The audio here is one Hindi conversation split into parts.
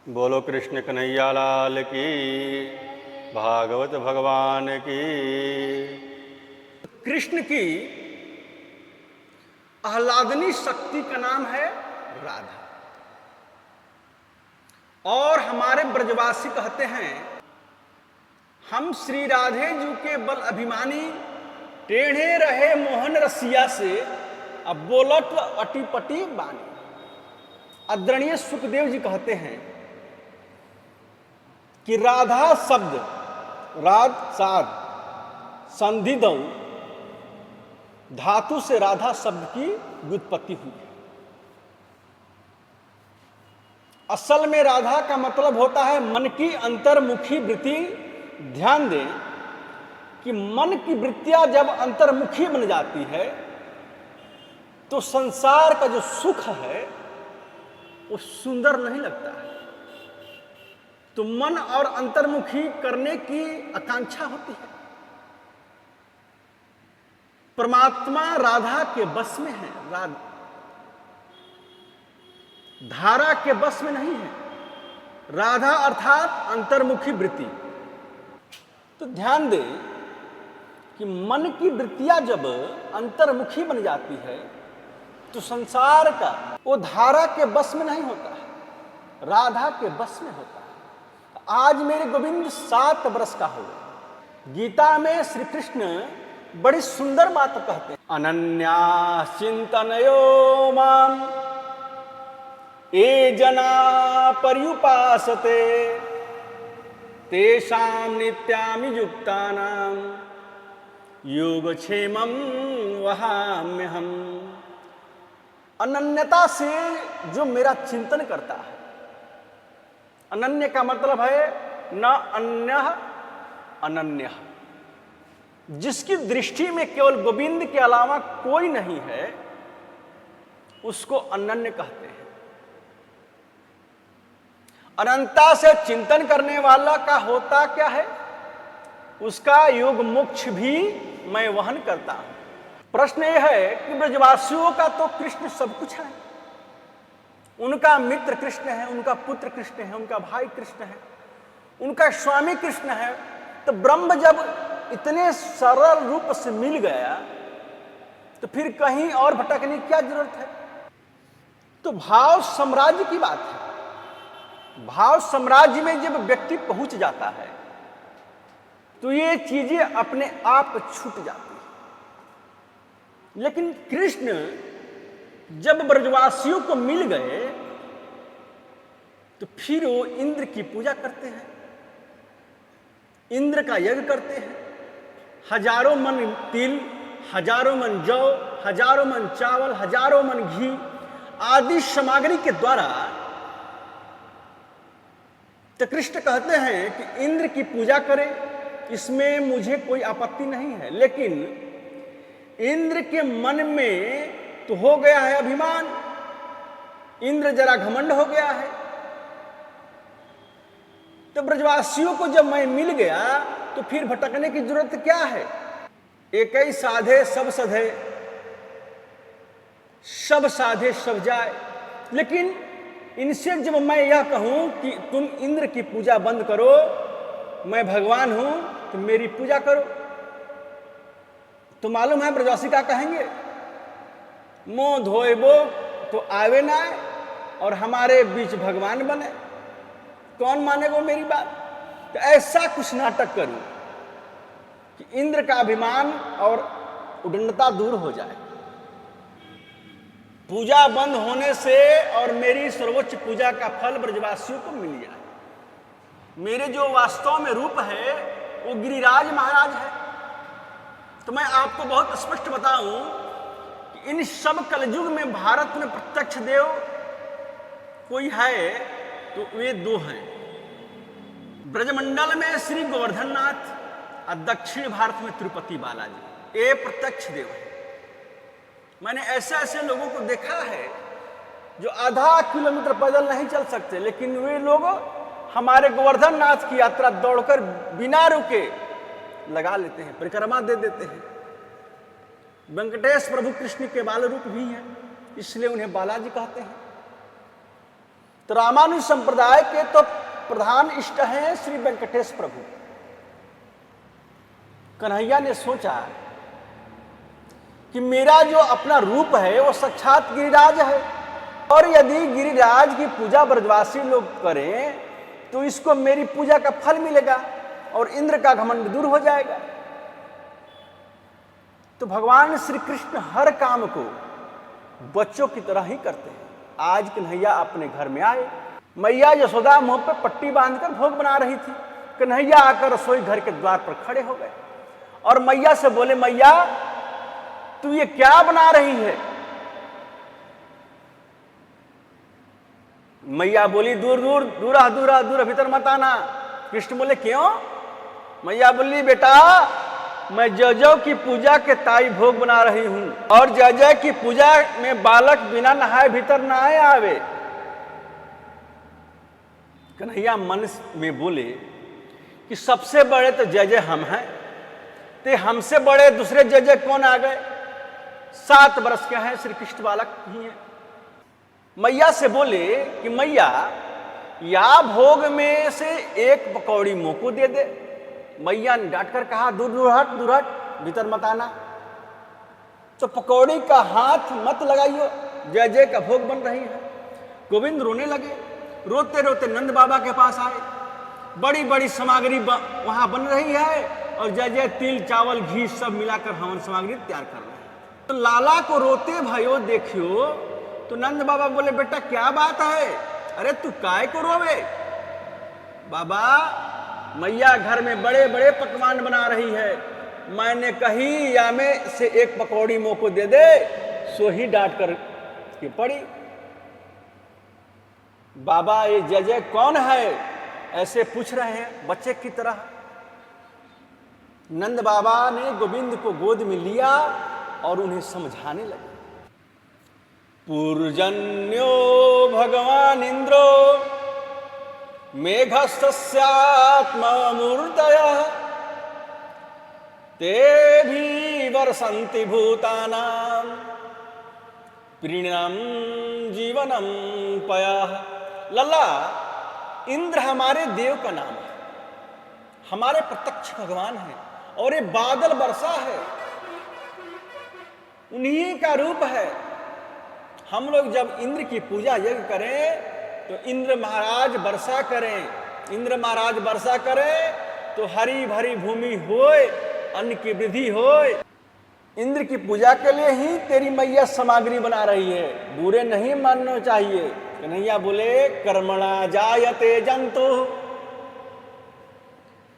बोलो कृष्ण कन्हैया लाल की, भागवत भगवान की। कृष्ण की आह्लादनी शक्ति का नाम है राधा। और हमारे ब्रजवासी कहते हैं, हम श्री राधे जी के बल अभिमानी, टेढ़े रहे मोहन रसिया से, अब बोलत अटीपटी बानी। आदरणीय सुखदेव जी कहते हैं कि राधा शब्द राध साध संधि दौ धातु से राधा शब्द की व्युत्पत्ति हुई है। असल में राधा का मतलब होता है मन की अंतर्मुखी वृत्ति। ध्यान दें कि मन की वृत्तियां जब अंतर्मुखी बन जाती है तो संसार का जो सुख है वो सुंदर नहीं लगता है। तो मन और अंतर्मुखी करने की आकांक्षा होती है। परमात्मा राधा के बस में है, धारा के बस में नहीं है। राधा अर्थात अंतर्मुखी वृत्ति। तो ध्यान दें कि मन की वृत्तियां जब अंतर्मुखी बन जाती है तो संसार का वो धारा के बस में नहीं होता है, राधा के बस में होता है। आज मेरे गोविंद 7 वर्ष का हो गया। गीता में श्री कृष्ण बड़ी सुंदर बात कहते हैं, अनन्या चिंतनयो माम ये जना पर्युपासते तेषां नित्यामि युक्तानां योगक्षेमं वहाम्यहम्। अनन्यता से जो मेरा चिंतन करता है, अनन्य का मतलब है न अन्य अनन्य, जिसकी दृष्टि में केवल गोविंद के अलावा कोई नहीं है, उसको अनन्य कहते हैं। अनंतता से चिंतन करने वाला का होता क्या है, उसका योग मोक्ष भी मैं वहन करता हूं। प्रश्न यह है कि ब्रजवासियों का तो कृष्ण सब कुछ है। उनका मित्र कृष्ण है, उनका पुत्र कृष्ण है, उनका भाई कृष्ण है, उनका स्वामी कृष्ण है। तो ब्रह्म जब इतने सरल रूप से मिल गया तो फिर कहीं और भटकने की क्या जरूरत है। तो भाव साम्राज्य की बात है। भाव साम्राज्य में जब व्यक्ति पहुंच जाता है तो ये चीजें अपने आप छूट जाती हैं। लेकिन कृष्ण जब ब्रजवासियों को मिल गए तो फिर वो इंद्र की पूजा करते हैं, इंद्र का यज्ञ करते हैं। हजारों मन तिल, हजारों मन जौ, हजारों मन चावल, हजारों मन घी आदि सामग्री के द्वारा तो कृष्ण कहते हैं कि इंद्र की पूजा करें, इसमें मुझे कोई आपत्ति नहीं है। लेकिन इंद्र के मन में तो हो गया है अभिमान, इंद्र जरा घमंड हो गया है। तो ब्रजवासियों को जब मैं मिल गया तो फिर भटकने की जरूरत क्या है। एक ही साधे सब सधे, सब साधे सब जाए। लेकिन इनसे जब मैं यह कहूं कि तुम इंद्र की पूजा बंद करो, मैं भगवान हूं तो मेरी पूजा करो, तो मालूम है ब्रजवासी क्या कहेंगे, मुंह धोएबो तो आवे ना और हमारे बीच भगवान बने। कौन मानेगा मेरी बात। तो ऐसा कुछ नाटक करूं कि इंद्र का अभिमान और उदंडता दूर हो जाए, पूजा बंद होने से और मेरी सर्वोच्च पूजा का फल ब्रजवासियों को मिल जाए। मेरे जो वास्तव में रूप है वो गिरिराज महाराज है। तो मैं आपको बहुत स्पष्ट बताऊं कि इन सब कलयुग में भारत में प्रत्यक्ष देव कोई है तो वे 2 हैं। ब्रजमंडल में श्री गोवर्धननाथ और दक्षिण भारत में तिरुपति बालाजी, ये प्रत्यक्ष देव है। मैंने ऐसे ऐसे लोगों को देखा है जो आधा किलोमीटर पैदल नहीं चल सकते, लेकिन वे लोग हमारे गोवर्धन नाथ की यात्रा दौड़कर बिना रुके लगा लेते हैं, परिक्रमा दे देते हैं। वेंकटेश प्रभु कृष्ण के बाल रूप भी हैं, इसलिए उन्हें बालाजी कहते हैं। तो रामानुज संप्रदाय के तो प्रधान इष्ट हैं श्री वेंकटेश प्रभु। कन्हैया ने सोचा कि मेरा जो अपना रूप है वो साक्षात गिरिराज है, और यदि गिरिराज की पूजा ब्रजवासी लोग करें तो इसको मेरी पूजा का फल मिलेगा और इंद्र का घमंड दूर हो जाएगा। तो भगवान श्री कृष्ण हर काम को बच्चों की तरह ही करते हैं। आज कन्हैया अपने घर में आए, मैया यशोदा मुंह पे पट्टी बांधकर भोग बना रही थी। कन्हैया आकर रसोई घर के द्वार पर खड़े हो गए और मैया से बोले, मैया तू ये क्या बना रही है? मैया बोली, दूर दूर दूरा दूरा दूर, भीतर मत आना। कृष्ण बोले, क्यों? मैया बोली, बेटा मैं जजों की पूजा के ताई भोग बना रही हूं, और जजय की पूजा में बालक बिना नहाए भीतर ना आवे। कन्हैया मन में बोले कि सबसे बड़े तो जजय हम हैं, ते हमसे बड़े दूसरे जजय कौन आ गए? 7 वर्ष के हैं, श्री कृष्ण बालक ही हैं। मैया से बोले कि मैया या भोग में से एक पकौड़ी मुंह को दे दे। मैया ने डांट कर कहा, दूर दूर हट, दूर हट, भीतर मत आना। तो पकौड़ी का हाथ मत लगाइयो, जय जय का भोग बन रही है। गोविंद रोने लगे, रोते रोते नंद बाबा के पास आए। बड़ी बड़ी सामग्री वहां बन रही है और जय जय तिल चावल घी सब मिलाकर हवन सामग्री तैयार कर रहे हैं। तो लाला को रोते भयो देखियो। तो नंद बाबा बोले, बेटा क्या बात है? अरे तू काय को रोवे? बाबा मैया घर में बड़े बड़े पकवान बना रही है, मैंने कही या में से एक पकौड़ी मुंह को दे दे, सो ही डांट कर के पड़ी। बाबा ये जय जय कौन है? ऐसे पूछ रहे हैं बच्चे की तरह। नंद बाबा ने गोविंद को गोद में लिया और उन्हें समझाने लगे। पूर्जन्यो भगवान इंद्रो मेघस्तस्यात्ममूर्तयः ते भी वर्षन्ति भूतानां प्रीणम जीवनम पयः। लल्ला, इंद्र हमारे देव का नाम है, हमारे प्रत्यक्ष भगवान है, और ये बादल वर्षा है, उन्हीं का रूप है। हम लोग जब इंद्र की पूजा यज्ञ करें तो इंद्र महाराज वर्षा करें, इंद्र महाराज वर्षा करें तो हरी भरी भूमि होए, अन्न की वृद्धि होए। इंद्र की पूजा के लिए ही तेरी मैया सामग्री बना रही है, बुरे नहीं मानना चाहिए। कन्हैया बोले, कर्मणा जायते जंतु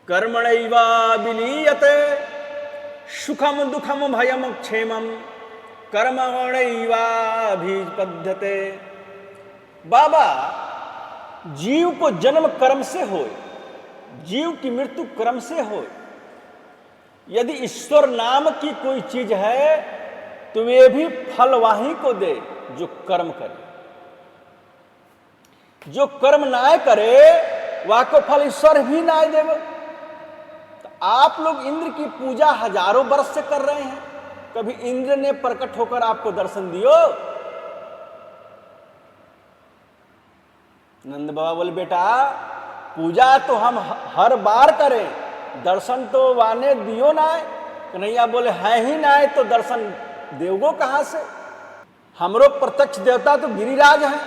कर्मणैवा विलीयते सुखम दुखम भयम क्षेमम कर्मणैवाभिपद्यते। बाबा, जीव को जन्म कर्म से हो, जीव की मृत्यु कर्म से हो। यदि ईश्वर नाम की कोई चीज है तो वे भी फल वहीं को दे जो कर्म करे। जो कर्म ना करे वह को फल ईश्वर भी ना देवे। तो आप लोग इंद्र की पूजा हजारों वर्ष से कर रहे हैं, कभी इंद्र ने प्रकट होकर आपको दर्शन दियो? नंद बाबा बोले, बेटा पूजा तो हम हर बार करें, दर्शन तो वाने दियो ना। कन्हैया बोले, है ही ना तो दर्शन देवगो कहां से? हमरो प्रत्यक्ष देवता तो गिरिराज है।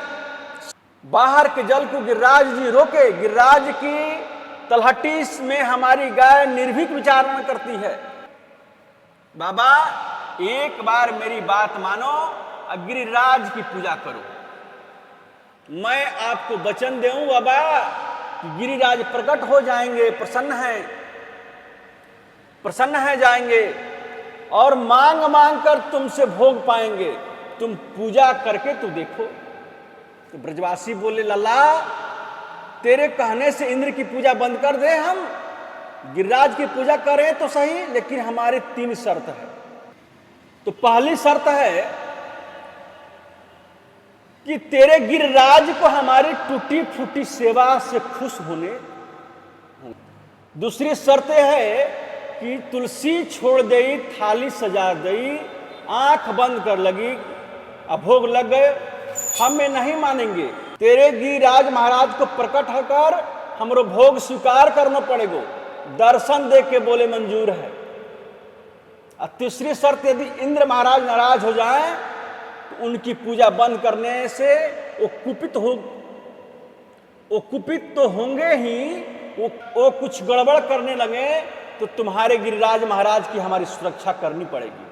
बाहर के जल को गिरिराज जी रोके, गिरिराज की तलहटी में हमारी गाय निर्भीक विचारण करती है। बाबा एक बार मेरी बात मानो और गिरिराज की पूजा करो। मैं आपको वचन दूं बाबा कि गिरिराज प्रकट हो जाएंगे, प्रसन्न है जाएंगे और मांग मांग कर तुमसे भोग पाएंगे। तुम पूजा करके तो देखो। तो ब्रजवासी बोले, लल्ला तेरे कहने से इंद्र की पूजा बंद कर दे, हम गिरिराज की पूजा करें तो सही, लेकिन हमारे 3 शर्त है। तो पहली शर्त है कि तेरे गिरिराज को हमारी टूटी फूटी सेवा से खुश होने। दूसरी शर्त है कि तुलसी छोड़ दई, थाली सजा दई, आंख बंद कर लगी, अब भोग लग गए, हमें नहीं मानेंगे। तेरे गिरिराज महाराज को प्रकट होकर हमरो भोग स्वीकार करना पड़ेगो। दर्शन दे के बोले मंजूर है। और तीसरी शर्त, यदि इंद्र महाराज नाराज हो जाएं तो उनकी पूजा बंद करने से वो कुपित तो होंगे ही, वो कुछ गड़बड़ करने लगे तो तुम्हारे गिरिराज महाराज की हमारी सुरक्षा करनी पड़ेगी।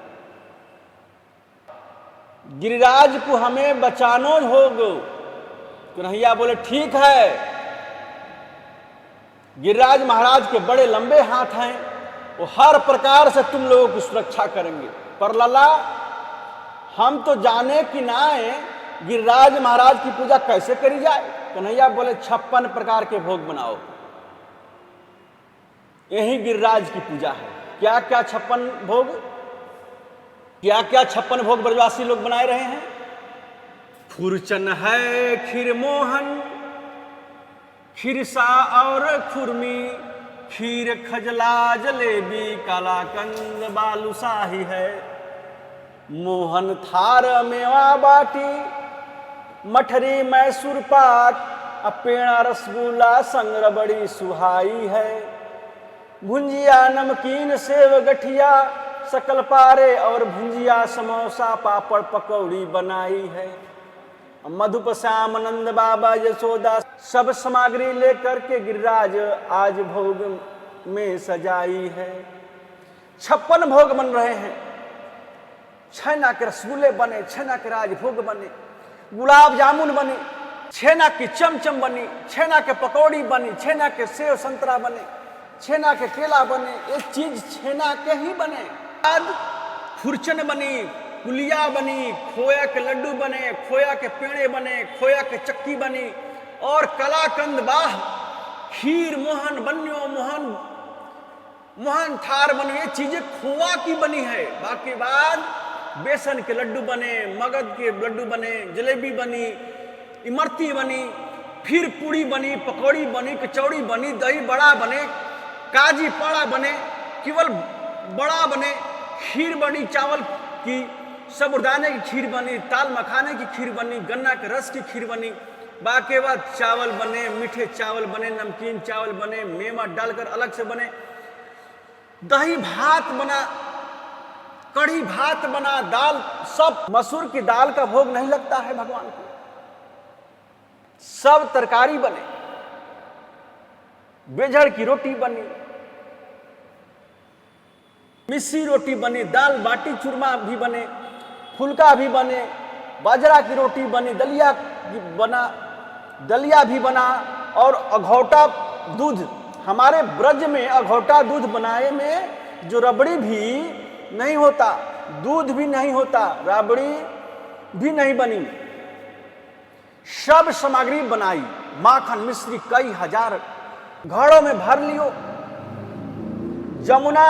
गिरिराज को हमें बचानो होगा। कन्हैया बोले ठीक है। गिरिराज महाराज के बड़े लंबे हाथ हैं, वो हर प्रकार से तुम लोगों की सुरक्षा करेंगे। पर लला, हम तो जाने कि ना है गिरिराज महाराज की पूजा कैसे करी जाए। कन्हैया बोले 56 प्रकार के भोग बनाओ, यही गिरिराज की पूजा है। क्या क्या 56 भोग, क्या क्या 56 भोग ब्रजवासी लोग बनाए रहे हैं। खुरचन है, खीर मोहन, खीरसा और खुरमी, खीर खजला जलेबी, कालाकंद बालूशाही है। मोहन थार मेवा बाटी, मठरी मैसूर पाक, पेड़ा रसगुल्ला संग रबड़ी सुहाई है। भुंजिया नमकीन सेव गठिया, सकल पारे और भुंजिया समोसा पापड़ पकौड़ी बनाई है। मधुप श्याम नंद बाबा यशोदा सब सामग्री लेकर के गिरिराज आज भोग में सजाई है। 56 भोग बन रहे हैं। छेना के रसगुल्ले बने, छेना के राजभोग बने, गुलाब जामुन बने, छेना की चमचम बनी, छेना के पकौड़ी बनी, छेना के सेव संतरा बने, छेना के केला बने। ये चीज छेना के ही बने। बाद खुरचन बनी, कुलिया बनी, खोया के लड्डू बने, खोया के पेड़े बने, खोया के चक्की बनी और कलाकंद बाह, खीर मोहन बन्यो, मोहन थार बनी। ये चीजें खोआ की बनी है। बाकी बाद बेसन के लड्डू बने, मगध के लड्डू बने, जलेबी बनी, इमरती बनी, फिर पूड़ी बनी, पकौड़ी बनी, कचौड़ी बनी, दही बड़ा बने, काजी पाड़ा बने, केवल बड़ा बने, खीर बनी चावल की, साबूदाने की खीर बनी, ताल मखाने की खीर बनी, गन्ना के रस की खीर बनी। बाकी बाद चावल बने, मीठे चावल बने, नमकीन चावल बने, मेवा डालकर अलग से बने, दही भात बना, कढ़ी भात बना, दाल, सब। मसूर की दाल का भोग नहीं लगता है भगवान को। सब तरकारी बने, बेजड़ की रोटी बनी, मिस्सी रोटी बनी, दाल बाटी चूरमा भी बने, फुलका भी बने, बाजरा की रोटी बनी, दलिया भी बना और अघौटा दूध। हमारे ब्रज में अघौटा दूध बनाए में जो रबड़ी भी नहीं होता, दूध भी नहीं होता, राबड़ी भी नहीं बनी। सब सामग्री बनाई, माखन मिश्री कई हजार घड़ों में भर लियो। जमुना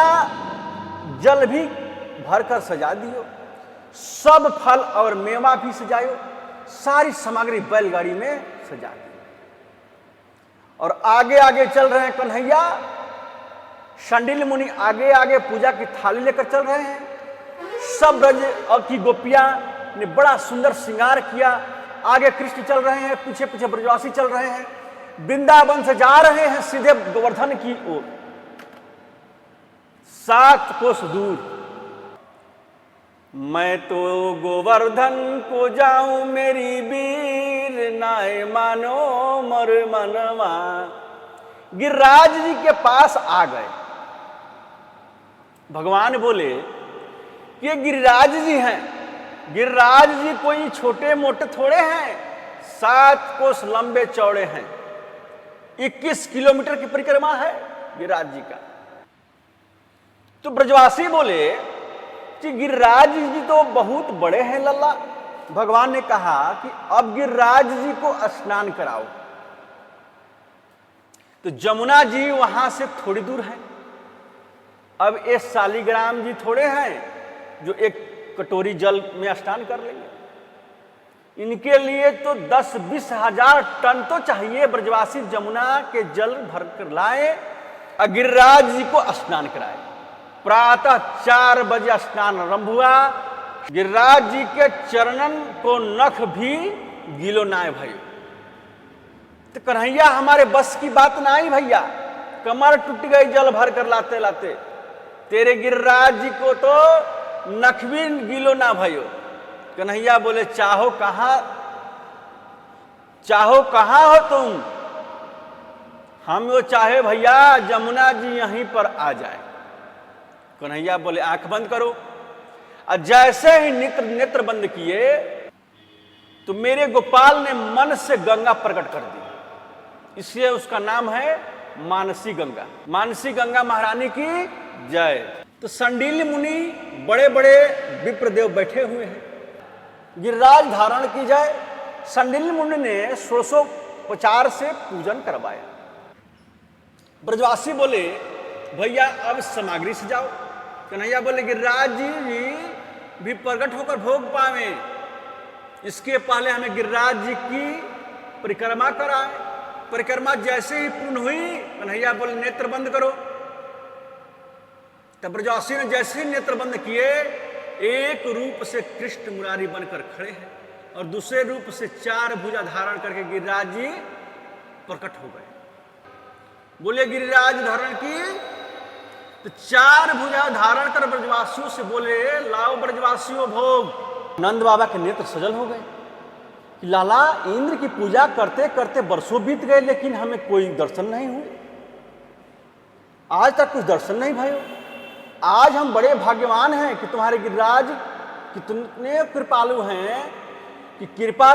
जल भी भरकर सजा दियो, सब फल और मेवा भी सजायो, सारी सामग्री बैलगाड़ी में सजा दी। और आगे आगे चल रहे हैं कन्हैया, शांडिल्य मुनि आगे आगे पूजा की थाली लेकर चल रहे हैं। सब ब्रज की गोपियां ने बड़ा सुंदर श्रृंगार किया। आगे कृष्ण चल रहे हैं, पीछे पीछे ब्रजवासी चल रहे हैं। वृंदावन से जा रहे हैं सीधे गोवर्धन की ओर, 7 कोस दूर। मैं तो गोवर्धन को जाऊं मेरी वीर, नाय मानो मर मनवा। गिरिराज जी के पास आ गए। भगवान बोले कि ये गिरिराज जी हैं। गिरिराज जी कोई छोटे मोटे थोड़े हैं, 7 कोस लंबे चौड़े हैं, 21 किलोमीटर की परिक्रमा है गिरिराज जी का। तो ब्रजवासी बोले कि गिरिराज जी तो बहुत बड़े हैं लल्ला। भगवान ने कहा कि अब गिरिराज जी को स्नान कराओ। तो जमुना जी वहां से थोड़ी दूर है। अब ये शालिग्राम जी थोड़े हैं जो एक कटोरी जल में स्नान कर लेंगे। इनके लिए तो 10-20 हजार टन तो चाहिए। ब्रजवासी जमुना के जल भरकर लाए और गिरिराज जी को स्नान कराए। प्रातः 4 बजे स्नान आरंभ हुआ। गिरिराज जी के चरणन को नख भी गिलो नाय भाई। तो कन्हैया हमारे बस की बात ना आई भैया, कमर टूट गई जल भर कर लाते लाते। तेरे गिरिराज जी को तो नखबी गिलो ना भयो। कन्हैया बोले चाहो कहाँ हो तुम? हम वो चाहे भैया जमुना जी यहीं पर आ जाए। कन्हैया बोले आंख बंद करो। और जैसे ही नेत्र बंद किए तो मेरे गोपाल ने मन से गंगा प्रकट कर दी, इसलिए उसका नाम है मानसी गंगा। मानसी गंगा महारानी की जय। तो संडील मुनि बड़े बड़े विप्रदेव बैठे हुए हैं, गिरिराज धारण की जाए। संडील मुनि ने 1650 से पूजन करवाया। ब्रजवासी बोले भैया अब सामग्री से जाओ। कन्हैया बोले गिरिराज जी भी प्रकट होकर भोग पावे, इसके पहले हमें गिरिराज जी की परिक्रमा कराए। परिक्रमा जैसे ही पूर्ण हुई, कन्हैया बोले नेत्र बंद करो। तब ब्रजवासी ने जैसे ही नेत्र बंद किए, एक रूप से कृष्ण मुरारी बनकर खड़े हैं और दूसरे रूप से 4 भुजा धारण करके गिरिराज जी प्रकट हो गए। बोले गिरिराज धारण की, तो 4 भुजा धारण कर ब्रजवासियों से बोले लाओ ब्रजवासियों भोग। नंद बाबा के नेत्र सजल हो गए कि लाला इंद्र की पूजा करते करते वर्षों बीत गए, लेकिन हमें कोई दर्शन नहीं हुए, आज तक कुछ दर्शन नहीं भयो। आज हम बड़े भाग्यवान हैं कि तुम्हारे गिरिराज कितने कृपालु हैं कि कृपा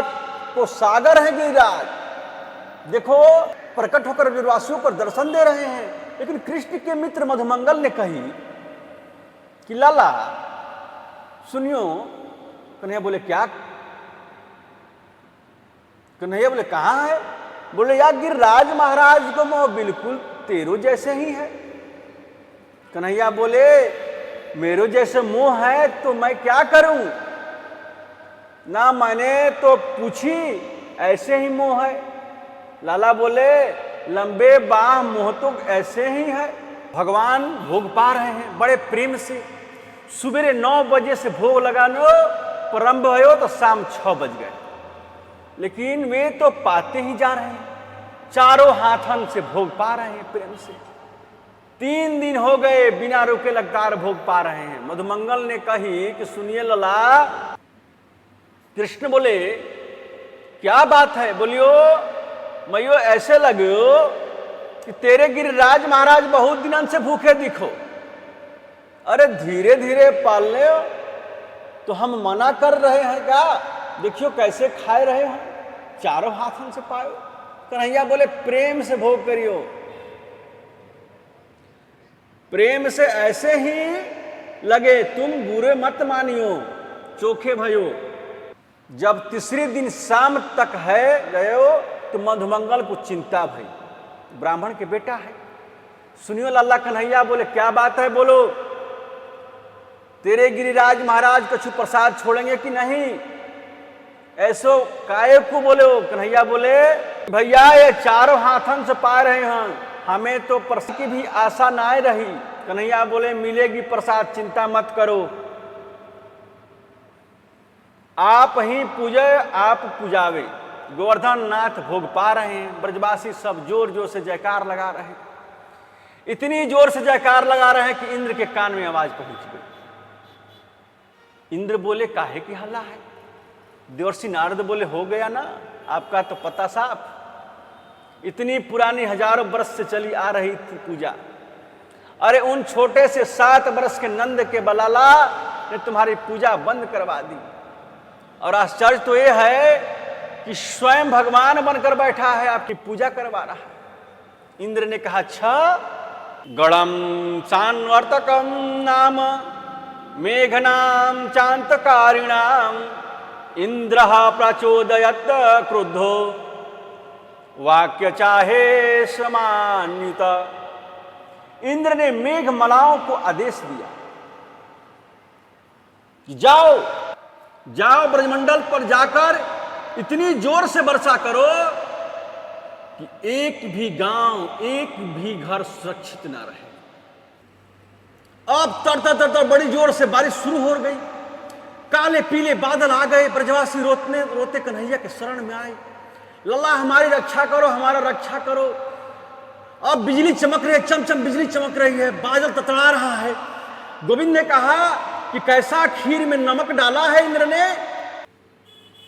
को सागर है गिरिराज। देखो प्रकट होकर ब्रजवासियों को दर्शन दे रहे हैं। लेकिन कृष्ण के मित्र मधुमंगल ने कही कि लाला सुनियो। कन्हैया बोले क्या? कन्हैया बोले कहाँ है? बोले यार गिरिराज महाराज को मोह बिल्कुल तेरो जैसे ही है। कन्हैया बोले मेरो जैसे मोह है तो मैं क्या करूं? ना मैंने तो पूछी, ऐसे ही मोह है। लाला बोले लंबे बाह मोह तो ऐसे ही है। भगवान भोग पा रहे हैं बड़े प्रेम से। सुबेरे 9 बजे से भोग लगानो प्रारंभ भयो तो शाम 6 बज गए, लेकिन वे तो पाते ही जा रहे हैं। चारों हाथन से भोग पा रहे हैं प्रेम से। 3 दिन हो गए बिना रुके लगातार भोग पा रहे हैं। मधुमंगल ने कही कि सुनिए लला। कृष्ण बोले क्या बात है? बोलियो मैयो ऐसे लगे कि तेरे गिरिराज महाराज बहुत दिनों से भूखे दिखो। अरे धीरे धीरे पालने तो हम मना कर रहे हैं क्या? देखियो कैसे खाए रहे हैं, चारों हाथों से पायो। कन्हैया बोले प्रेम से भोग करियो, प्रेम से ऐसे ही लगे, तुम बुरे मत मानियो, चोखे भयो। जब तीसरे दिन शाम तक है गयो तो मधुमंगल को चिंता भई, ब्राह्मण के बेटा है। सुनियो लाला। कन्हैया बोले क्या बात है? बोलो तेरे गिरिराज महाराज कछु प्रसाद छोड़ेंगे कि नहीं? ऐसो काहे को बोले हो? कन्हैया बोले भैया ये चारों हाथन से पा रहे हैं, हमें तो प्रसाद की भी आशा ना रही। कन्हैया बोले मिलेगी प्रसाद, चिंता मत करो। आप ही पूजे आप पुजावे। गोवर्धन नाथ भोग पा रहे हैं। ब्रजवासी सब जोर जोर से जयकार लगा रहे हैं। इतनी जोर से जयकार लगा रहे हैं कि इंद्र के कान में आवाज पहुंच गई। इंद्र बोले काहे की हल्ला है? देवर्षि नारद बोले हो गया ना आपका तो पता साफ। इतनी पुरानी हजारों वर्ष से चली आ रही थी पूजा। अरे उन छोटे से 7 वर्ष के नंद के बलाला ने तुम्हारी पूजा बंद करवा दी। और आश्चर्य तो ये है कि स्वयं भगवान बनकर बैठा है, आपकी पूजा करवा रहा है। इंद्र ने कहा अच्छा। गणम चान्वर्तकम नाम मेघनाम चांतकारिणाम इंद्र प्रचोदयत क्रुद्धो वाक्य चाहे समान्युत। इंद्र ने मेघमालाओं को आदेश दिया कि जाओ जाओ ब्रजमंडल पर जाकर इतनी जोर से वर्षा करो कि एक भी गांव एक भी घर सुरक्षित ना रहे। अब तर बड़ी जोर से बारिश शुरू हो गई। काले पीले बादल आ गए। ब्रजवासी रोते कन्हैया के शरण में आए। लल्ला हमारी रक्षा करो, हमारा रक्षा करो। अब बिजली चमक रही है, चमचम बिजली चमक रही है, बादल ततड़ा रहा है। गोविंद ने कहा कि कैसा खीर में नमक डाला है इंद्र ने।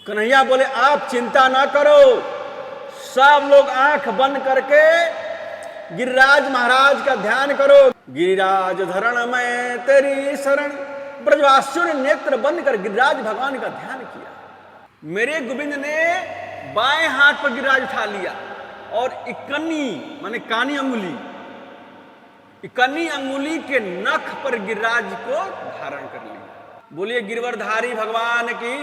कन्हैया बोले आप चिंता ना करो, सब लोग आंख बंद करके गिरिराज महाराज का ध्यान करो। गिरिराज धरण में तेरी शरण। ब्रजवासियों ने नेत्र बंद कर गिरिराज भगवान का ध्यान किया। मेरे गोविंद ने बाएं हाथ पर गिरिराज उठा लिया और इकन्नी माने कानी अंगुली, इकन्नी अंगुली के नख पर गिरिराज को धारण कर लिया। बोलिए गिरवरधारी भगवान की।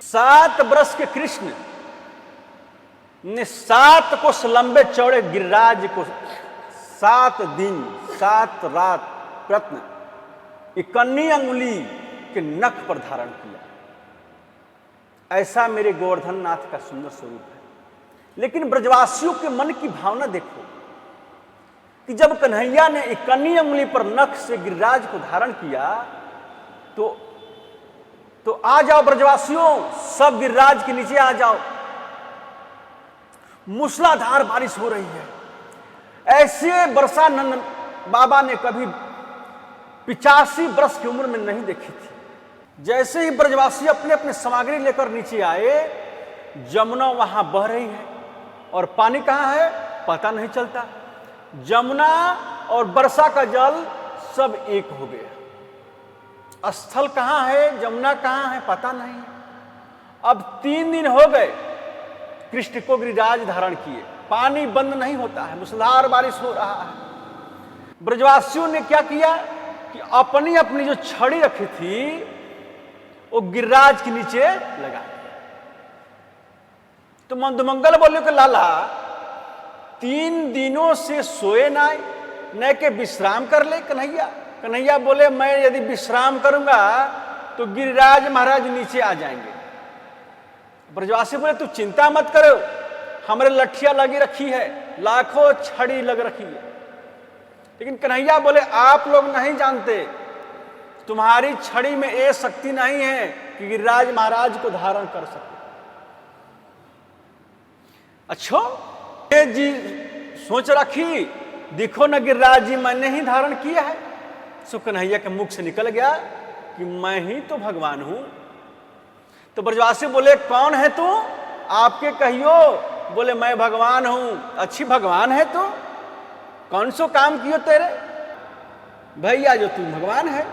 7 वर्ष के कृष्ण ने 7 कोस लंबे चौड़े गिरिराज को 7 दिन 7 रात प्रत्न इकन्नी अंगुली के नख पर धारण किया। ऐसा मेरे गोवर्धन नाथ का सुंदर स्वरूप है। लेकिन ब्रजवासियों के मन की भावना देखो कि जब कन्हैया ने इकन्नी अंगुली पर नख से गिरिराज को धारण किया तो आ जाओ ब्रजवासियों, सब गिरिराज के नीचे आ जाओ। मूसलाधार बारिश हो रही है। ऐसे वर्षा नंद बाबा ने कभी 85 वर्ष की उम्र में नहीं देखी थी। जैसे ही ब्रजवासी अपने अपने सामग्री लेकर नीचे आए, जमुना वहां बह रही है और पानी कहां है पता नहीं चलता। जमुना और वर्षा का जल सब एक हो गया। स्थल कहां है, जमुना कहां है पता नहीं। अब 3 दिन हो गए कृष्ण को गिरिराज धारण किए, पानी बंद नहीं होता है, मूसलाधार बारिश हो रहा है। ब्रजवासियों ने क्या किया कि अपनी अपनी जो छड़ी रखी थी वो गिरिराज के नीचे लगा दी। तो मंदुमंगल बोले कि लाला 3 दिनों से सोए न के विश्राम कर ले कन्हैया। कन्हैया बोले मैं यदि विश्राम करूंगा तो गिरिराज महाराज नीचे आ जाएंगे। ब्रजवासी बोले तू चिंता मत करो, हमारे लठिया लगी रखी है, लाखों छड़ी लग रखी है। लेकिन कन्हैया बोले आप लोग नहीं जानते, तुम्हारी छड़ी में ये शक्ति नहीं है कि गिरिराज महाराज को धारण कर सके। अच्छा ये जी सोच रखी, देखो न गिरिराज जी मैंने ही धारण किया है। सो कन्हैया के मुख से निकल गया कि मैं ही तो भगवान हूं। तो ब्रजवासी बोले कौन है तू, आपके कहियो। बोले मैं भगवान हूं। अच्छी भगवान है तू, कौन सो काम कियो तेरे भैया जो तू भगवान है।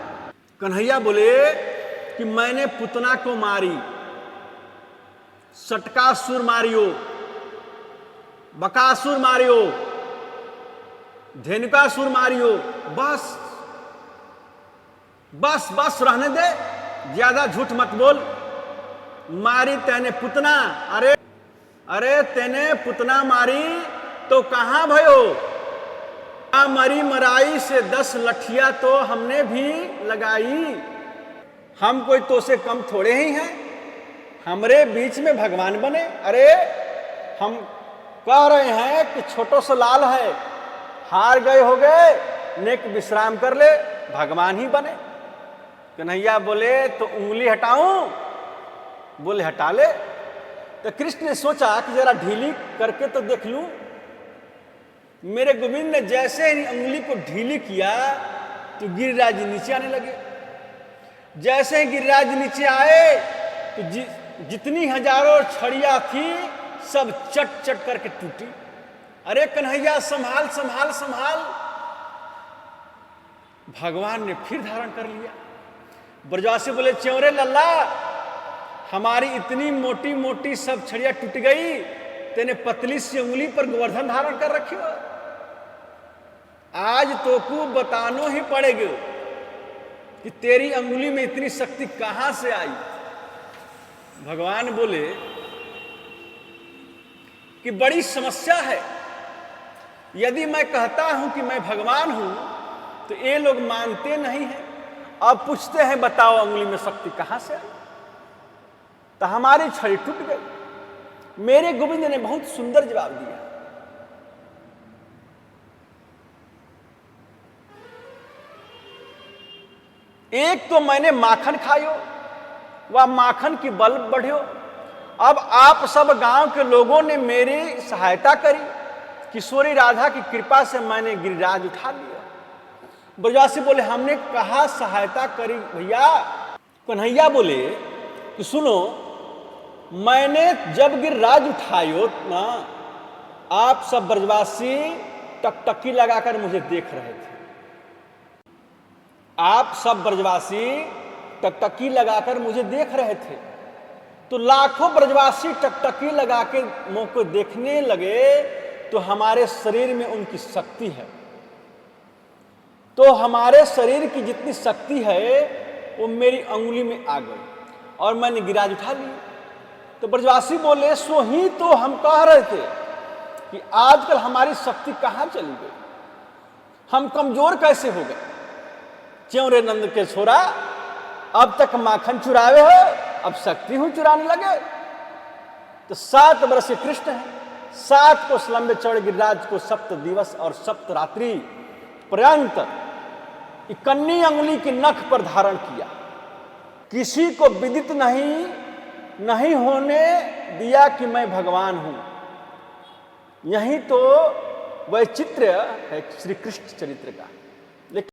कन्हैया बोले कि मैंने पुतना को मारी, सटकासुर मारियो, बकासुर मारियो, धेनुकासुर मारियो। बस बस बस रहने दे, ज्यादा झूठ मत बोल। मारी तेने पुतना, अरे तेने पुतना मारी तो कहां भयो। मरी मराई से 10 लठिया तो हमने भी लगाई। हम कोई तो से कम थोड़े ही हैं, हमरे बीच में भगवान बने। अरे हम कह रहे हैं कि छोटो सा लाल है, हार गए हो गए, नेक विश्राम कर ले, भगवान ही बने। कन्हैया बोले तो उंगली हटाऊं। बोले हटा ले। तो कृष्ण ने सोचा कि जरा ढीली करके तो देख लूं। मेरे गोविंद ने जैसे ही उंगली को ढीली किया तो गिरिराज नीचे आने लगे। जैसे ही गिरिराज नीचे आए तो जितनी हजारों छड़ियां थी सब चट चट करके टूटी। अरे कन्हैया संभाल संभाल संभाल। भगवान ने फिर धारण कर लिया। ब्रजवासी बोले च्योरे लल्ला, हमारी इतनी मोटी मोटी सब छड़ियां टूट गई, तेने पतली सी उंगली पर गोवर्धन धारण कर रखी हो। आज तो को बतानो ही पड़ेगा कि तेरी अंगुली में इतनी शक्ति कहां से आई। भगवान बोले कि बड़ी समस्या है, यदि मैं कहता हूं कि मैं भगवान हूं तो ये लोग मानते नहीं हैं। अब पूछते हैं बताओ अंगुली में शक्ति कहां से आई। तो हमारी छड़ी टूट गई। मेरे गोविंद ने बहुत सुंदर जवाब दिया। एक तो मैंने माखन खायो, वह माखन की बल बढ़ियो, अब आप सब गांव के लोगों ने मेरी सहायता करी, किशोरी राधा की कृपा से मैंने गिरिराज उठा लिया। ब्रजवासी बोले हमने कहा सहायता करी भैया। कन्हैया बोले कि सुनो, मैंने जब गिरिराज उठायो ना, आप सब ब्रजवासी टकटकी लगाकर मुझे देख रहे थे। आप सब ब्रजवासी टकटकी लगाकर मुझे देख रहे थे। तो लाखों ब्रजवासी टकटकी लगा के मुझ को देखने लगे तो हमारे शरीर में उनकी शक्ति है। तो हमारे शरीर की जितनी शक्ति है वो मेरी अंगुली में आ गई और मैंने गिरिराज उठा ली। तो ब्रजवासी बोले सो ही तो हम कह रहे थे कि आजकल हमारी शक्ति कहाँ चली गई, हम कमजोर कैसे हो गए। क्यों रे नंद के छोरा, अब तक माखन चुरावे हो, अब शक्ति हूं चुराने लगे। तो 7 वर्ष के कृष्ण है, 7 कोस लंबे चौड़े गिरिराज को 7 दिवस और 7 रात्रि पर्यंत इकन्नी अंगुली की नख पर धारण किया। किसी को विदित नहीं होने दिया कि मैं भगवान हूं। यही तो वैचित्र्य है श्री कृष्ण चरित्र का।